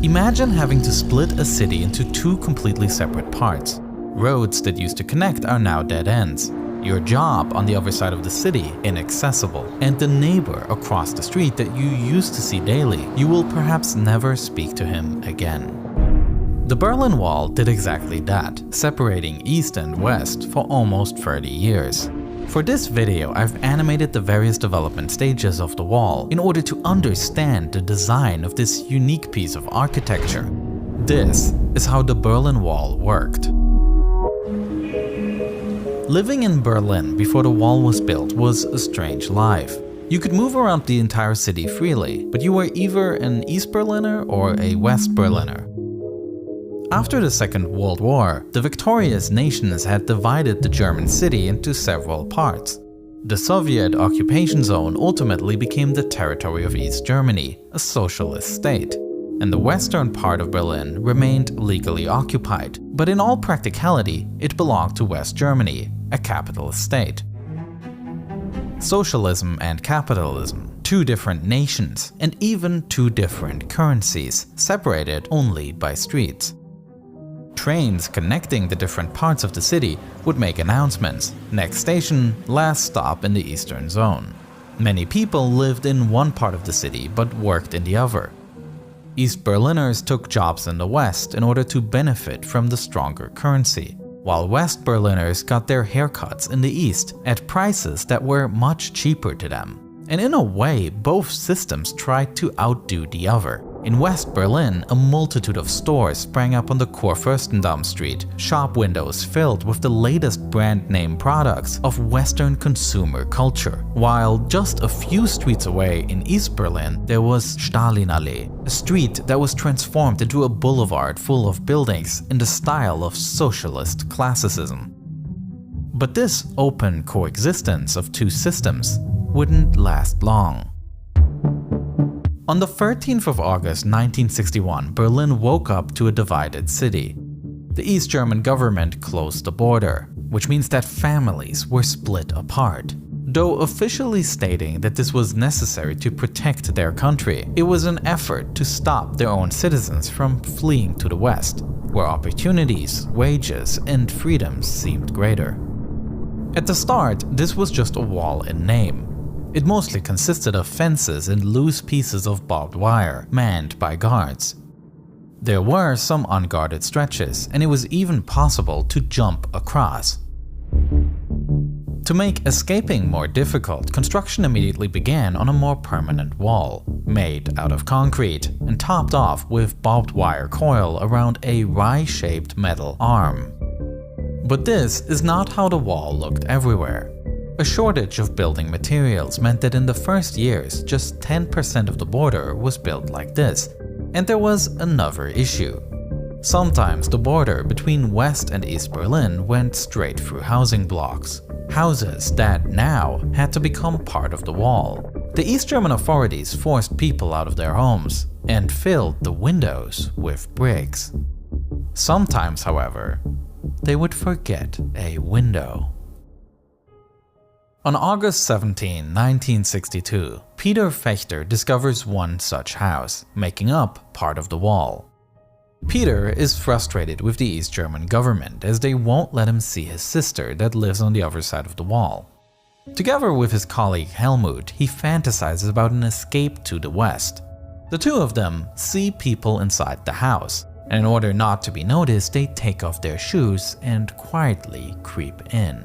Imagine having to split a city into two completely separate parts. Roads that used to connect are now dead ends. Your job on the other side of the city inaccessible, and the neighbor across the street that you used to see daily, you will perhaps never speak to him again. The Berlin Wall did exactly that, separating East and West for almost 30 years. For this video, I've animated the various development stages of the wall in order to understand the design of this unique piece of architecture. This is how the Berlin Wall worked. Living in Berlin before the wall was built was a strange life. You could move around the entire city freely, but you were either an East Berliner or a West Berliner. After the Second World War, the victorious nations had divided the German city into several parts. The Soviet occupation zone ultimately became the territory of East Germany, a socialist state, and the western part of Berlin remained legally occupied, but in all practicality, it belonged to West Germany, a capitalist state. Socialism and capitalism, two different nations, and even two different currencies, separated only by streets. Trains connecting the different parts of the city would make announcements: next station, last stop in the eastern zone. Many people lived in one part of the city but worked in the other. East Berliners took jobs in the West in order to benefit from the stronger currency, while West Berliners got their haircuts in the East at prices that were much cheaper to them. And in a way, both systems tried to outdo the other. In West Berlin, a multitude of stores sprang up on the Kurfürstendamm Street, shop windows filled with the latest brand name products of Western consumer culture. While just a few streets away in East Berlin, there was Stalinallee, a street that was transformed into a boulevard full of buildings in the style of socialist classicism. But this open coexistence of two systems wouldn't last long. On the 13th of August 1961, Berlin woke up to a divided city. The East German government closed the border, which means that families were split apart. Though officially stating that this was necessary to protect their country, it was an effort to stop their own citizens from fleeing to the West, where opportunities, wages, and freedoms seemed greater. At the start, this was just a wall in name. It mostly consisted of fences and loose pieces of barbed wire, manned by guards. There were some unguarded stretches, and it was even possible to jump across. To make escaping more difficult, construction immediately began on a more permanent wall, made out of concrete and topped off with barbed wire coil around a Y-shaped metal arm. But this is not how the wall looked everywhere. A shortage of building materials meant that in the first years, just 10% of the border was built like this. And there was another issue. Sometimes the border between West and East Berlin went straight through housing blocks, houses that now had to become part of the wall. The East German authorities forced people out of their homes and filled the windows with bricks. Sometimes, however, they would forget a window. On August 17, 1962, Peter Fechter discovers one such house, making up part of the wall. Peter is frustrated with the East German government as they won't let him see his sister that lives on the other side of the wall. Together with his colleague Helmut, he fantasizes about an escape to the West. The two of them see people inside the house, and in order not to be noticed, they take off their shoes and quietly creep in.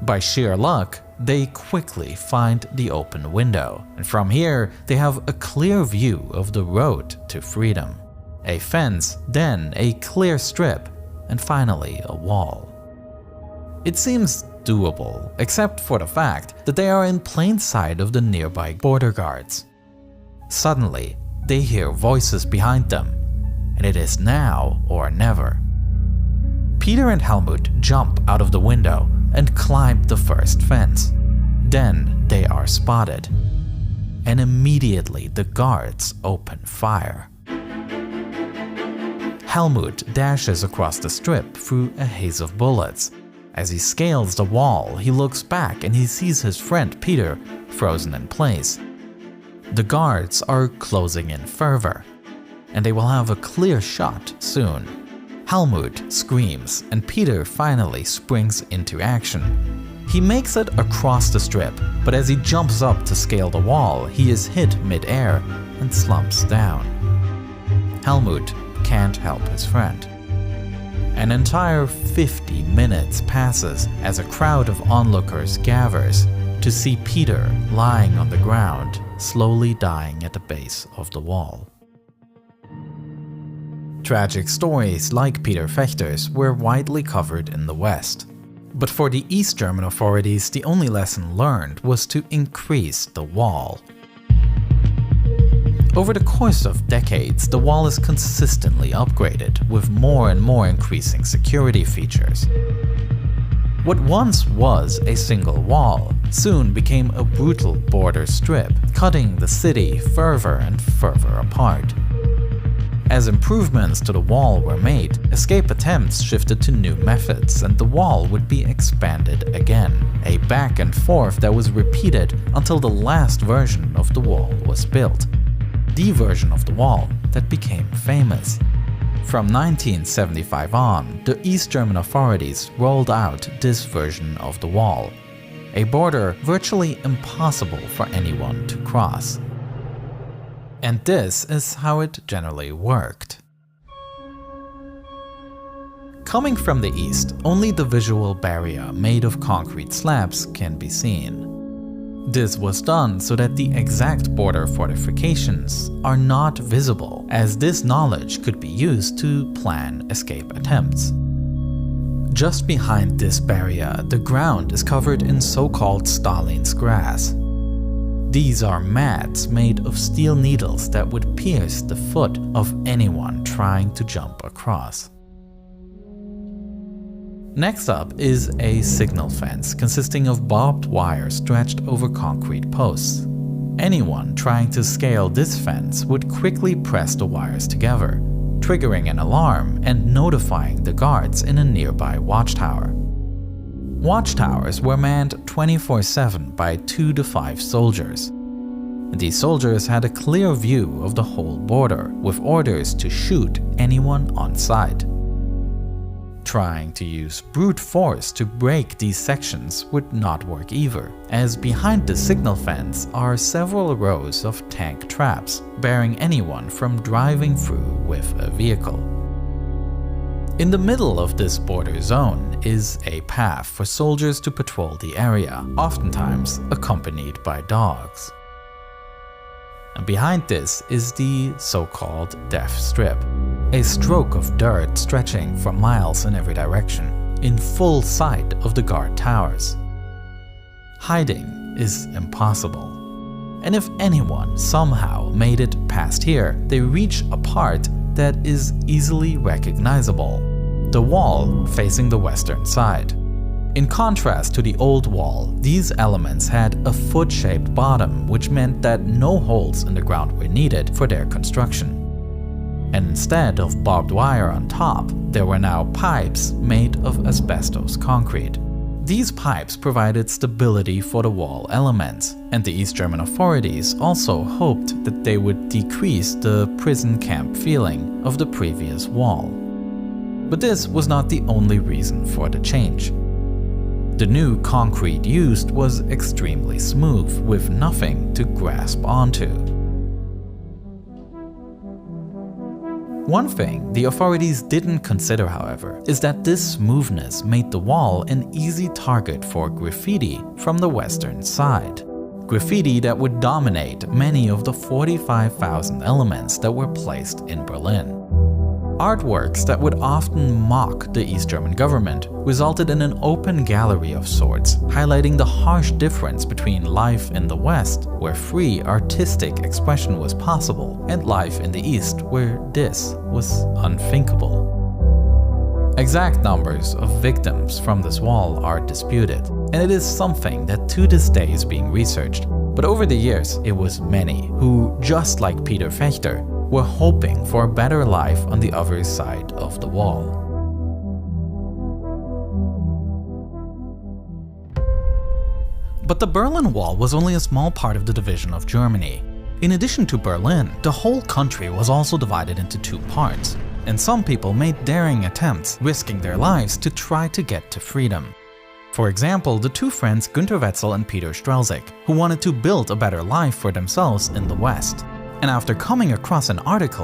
By sheer luck, they quickly find the open window, and from here they have a clear view of the road to freedom. A fence, then a clear strip, and finally a wall. It seems doable, except for the fact that they are in plain sight of the nearby border guards. Suddenly, they hear voices behind them, and it is now or never. Peter and Helmut jump out of the window and climb the first fence. Then they are spotted, and immediately the guards open fire. Helmut dashes across the strip through a haze of bullets. As he scales the wall, he looks back and he sees his friend Peter frozen in place. The guards are closing in further, and they will have a clear shot soon. Helmut screams, and Peter finally springs into action. He makes it across the strip, but as he jumps up to scale the wall, he is hit mid-air and slumps down. Helmut can't help his friend. An entire 50 minutes passes as a crowd of onlookers gathers to see Peter lying on the ground, slowly dying at the base of the wall. Tragic stories like Peter Fechter's were widely covered in the West. But for the East German authorities, the only lesson learned was to increase the wall. Over the course of decades, the wall is consistently upgraded, with more and more increasing security features. What once was a single wall soon became a brutal border strip, cutting the city further and further apart. As improvements to the wall were made, escape attempts shifted to new methods, and the wall would be expanded again, a back and forth that was repeated until the last version of the wall was built. The version of the wall that became famous. From 1975 on, the East German authorities rolled out this version of the wall, a border virtually impossible for anyone to cross. And this is how it generally worked. Coming from the east, only the visual barrier made of concrete slabs can be seen. This was done so that the exact border fortifications are not visible, as this knowledge could be used to plan escape attempts. Just behind this barrier, the ground is covered in so-called Stalin's grass. These are mats made of steel needles that would pierce the foot of anyone trying to jump across. Next up is a signal fence consisting of barbed wire stretched over concrete posts. Anyone trying to scale this fence would quickly press the wires together, triggering an alarm and notifying the guards in a nearby watchtower. Watchtowers were manned 24/7 by 2 to 5 soldiers. These soldiers had a clear view of the whole border, with orders to shoot anyone on sight. Trying to use brute force to break these sections would not work either, as behind the signal fence are several rows of tank traps, barring anyone from driving through with a vehicle. In the middle of this border zone is a path for soldiers to patrol the area, oftentimes accompanied by dogs. And behind this is the so-called death strip, a stroke of dirt stretching for miles in every direction, in full sight of the guard towers. Hiding is impossible. And if anyone somehow made it past here, they reach a part that is easily recognizable: the wall facing the western side. In contrast to the old wall, these elements had a foot-shaped bottom, which meant that no holes in the ground were needed for their construction. And instead of barbed wire on top, there were now pipes made of asbestos concrete. These pipes provided stability for the wall elements, and the East German authorities also hoped that they would decrease the prison camp feeling of the previous wall. But this was not the only reason for the change. The new concrete used was extremely smooth, with nothing to grasp onto. One thing the authorities didn't consider, however, is that this smoothness made the wall an easy target for graffiti from the western side. Graffiti that would dominate many of the 45,000 elements that were placed in Berlin. Artworks that would often mock the East German government resulted in an open gallery of sorts, highlighting the harsh difference between life in the West, where free artistic expression was possible, and life in the East, where this was unthinkable. Exact numbers of victims from this wall are disputed, and it is something that to this day is being researched. But over the years, it was many who, just like Peter Fechter, were hoping for a better life on the other side of the wall. But the Berlin Wall was only a small part of the division of Germany. In addition to Berlin, the whole country was also divided into two parts, and some people made daring attempts, risking their lives to try to get to freedom. For example, the two friends Günter Wetzel and Peter Strelzig, who wanted to build a better life for themselves in the West. And after coming across an article